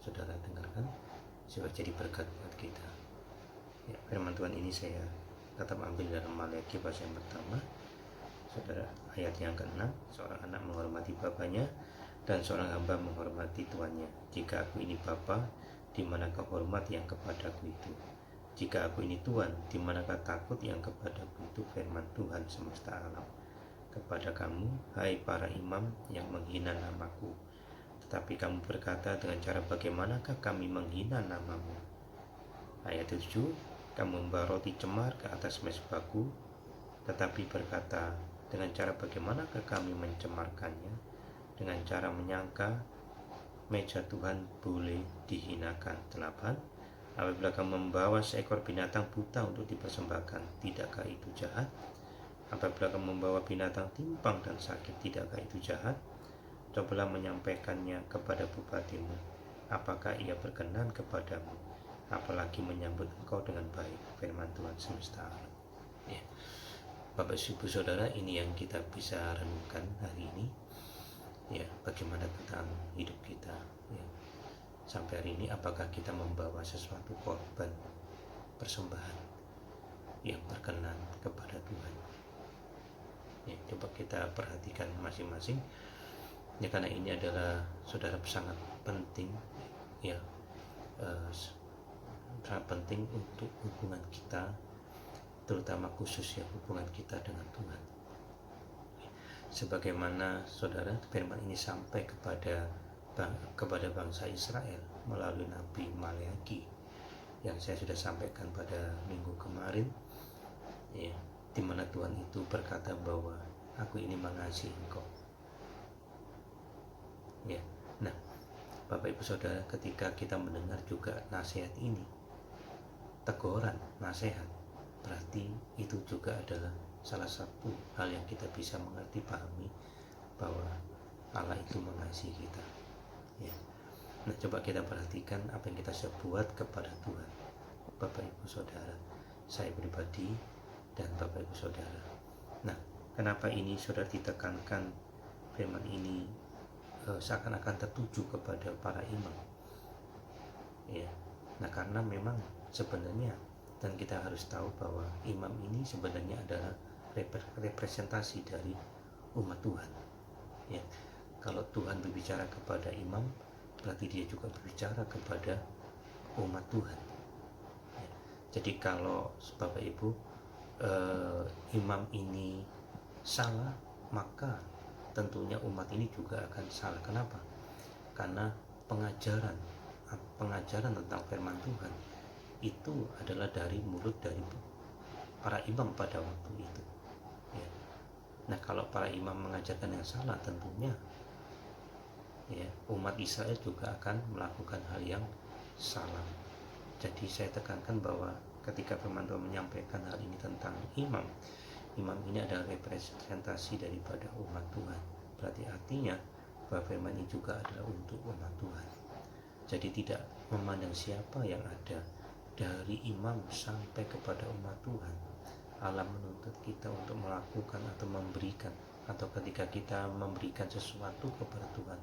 saudara dengarkan, supaya jadi berkat buat kita. Ya, firman Tuhan ini saya tetap ambil dalam Maleakhi pasal yang pertama, saudara, ayat yang ke-6. Seorang anak menghormati bapaknya dan seorang hamba menghormati tuannya. Jika aku ini bapa, di manakah hormat yang kepadaku itu? Jika aku ini Tuhan, di manakah takut yang kepadaku itu? Firman Tuhan semesta alam kepada kamu, hai para imam yang menghina namaku. Tetapi kamu berkata, dengan cara bagaimanakah kami menghina namamu? Ayat 7, kamu membawa roti cemar ke atas mezbahku, tetapi berkata, dengan cara bagaimanakah kami mencemarkannya? Dengan cara menyangka meja Tuhan boleh dihinakan. 8, apabila kamu membawa seekor binatang buta untuk dipersembahkan, tidakkah itu jahat? Apabila kamu membawa binatang timpang dan sakit, tidakkah itu jahat? Cobalah menyampaikannya kepada bupatimu. Apakah ia berkenan kepadamu? Apalagi menyambut engkau dengan baik. Firman Tuhan semesta alam. Ya. Bapak Ibu Saudara, ini yang kita bisa renungkan hari ini. Ya, bagaimana tentang hidup kita. Ya. Sampai hari ini, apakah kita membawa sesuatu korban persembahan yang berkenan kepada Tuhan? Ya, coba kita perhatikan masing-masing. Ya, karena ini adalah saudara sangat penting, ya, sangat penting untuk hubungan kita, terutama khusus ya hubungan kita dengan Tuhan. Sebagaimana saudara firman ini sampai kepada bangsa Israel melalui Nabi Maleakhi yang saya sudah sampaikan pada minggu kemarin, ya, di mana Tuhan itu berkata bahwa aku ini mengasihi engkau. Ya, nah, Bapak Ibu Saudara, ketika kita mendengar juga nasihat ini, teguran, nasihat, berarti itu juga adalah salah satu hal yang kita bisa mengerti, pahami bahwa Allah itu mengasihi kita. Ya. Nah, coba kita perhatikan apa yang kita bisa buat kepada Tuhan, Bapak Ibu Saudara, saya pribadi dan Bapak Ibu Saudara. Nah, kenapa ini saudara ditekankan firman ini seakan-akan tertuju kepada para imam? Ya, nah karena memang sebenarnya, dan kita harus tahu bahwa imam ini sebenarnya adalah representasi dari umat Tuhan. Ya, kalau Tuhan berbicara kepada imam, berarti dia juga berbicara kepada umat Tuhan. Ya, jadi kalau Bapak Ibu imam ini salah, maka tentunya umat ini juga akan salah. Kenapa? Karena pengajaran tentang firman Tuhan itu adalah dari mulut dari para imam pada waktu itu. Ya. Nah, kalau para imam mengajarkan yang salah, tentunya ya umat Israel juga akan melakukan hal yang salah. Jadi saya tekankan bahwa ketika firman Tuhan menyampaikan hal ini tentang imam ini adalah representasi daripada umat Tuhan. Berarti artinya bahwa firman ini juga adalah untuk umat Tuhan. Jadi tidak memandang siapa yang ada, dari imam sampai kepada umat Tuhan. Allah menuntut kita untuk melakukan atau memberikan, atau ketika kita memberikan sesuatu kepada Tuhan,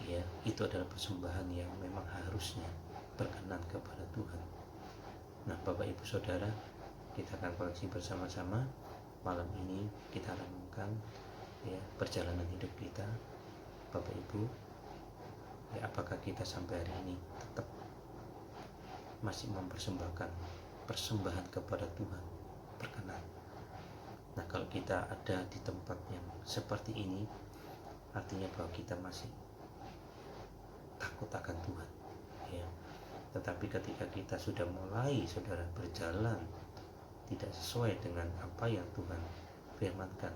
ya, itu adalah persembahan yang memang harusnya berkenan kepada Tuhan. Nah, Bapak Ibu Saudara, kita akan koreksi bersama-sama malam ini. Kita renungkan ya perjalanan hidup kita, Bapak Ibu. Ya, apakah kita sampai hari ini tetap masih mempersembahkan persembahan kepada Tuhan berkenan? Nah, kalau kita ada di tempat yang seperti ini, artinya bahwa kita masih takut akan Tuhan, ya. Tetapi ketika kita sudah mulai, saudara, berjalan tidak sesuai dengan apa yang Tuhan firmankan,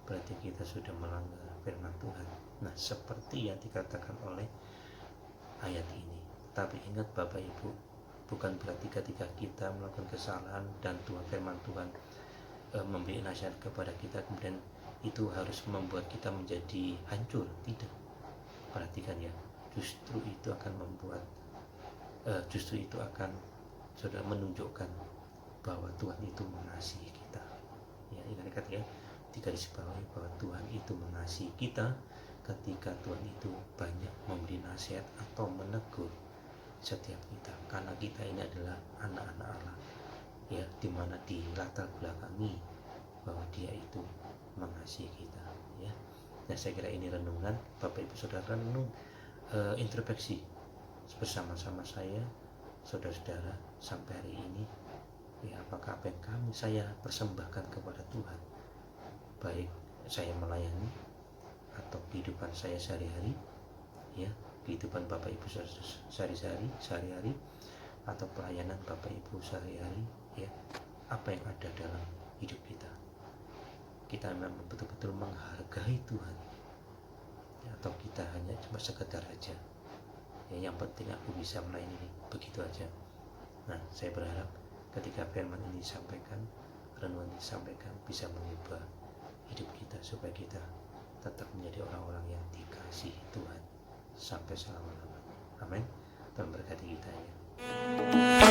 berarti kita sudah melanggar firman Tuhan. Nah, seperti yang dikatakan oleh ayat ini. Tapi ingat Bapak Ibu, bukan berarti ketika kita melakukan kesalahan dan firman Tuhan memberi nasihat kepada kita, kemudian itu harus membuat kita menjadi hancur. Tidak. Perhatikan ya, justru itu akan membuat sudah menunjukkan bahwa Tuhan itu mengasihi kita. Ya, ingat ya, digarisbawahi bahwa Tuhan itu mengasihi kita ketika Tuhan itu banyak memberi nasihat nasihat atau menegur setiap kita, karena kita ini adalah anak-anak Allah, ya, dimana di latar belakangi bahwa Dia itu mengasihi kita, ya. Nah, saya kira ini renungan Bapak Ibu Saudara, renung introspeksi bersama-sama saya, saudara-saudara, sampai hari ini, ya, apakah apa yang saya persembahkan kepada Tuhan, baik saya melayani atau kehidupan saya sehari-hari, ya, kehidupan Bapak Ibu sehari-hari, atau pelayanan Bapak Ibu sehari-hari, ya, apa yang ada dalam hidup kita memang betul-betul menghargai Tuhan, ya, atau kita hanya cuma sekedar aja, ya, yang penting aku bisa melayani, begitu aja. Nah, saya berharap ketika firman ini disampaikan, renungan ini disampaikan, bisa mengubah hidup kita supaya kita tetap menjadi orang-orang yang dikasihi Tuhan sampai selama-lamanya. Amin. Tuhan berkati kita, ya.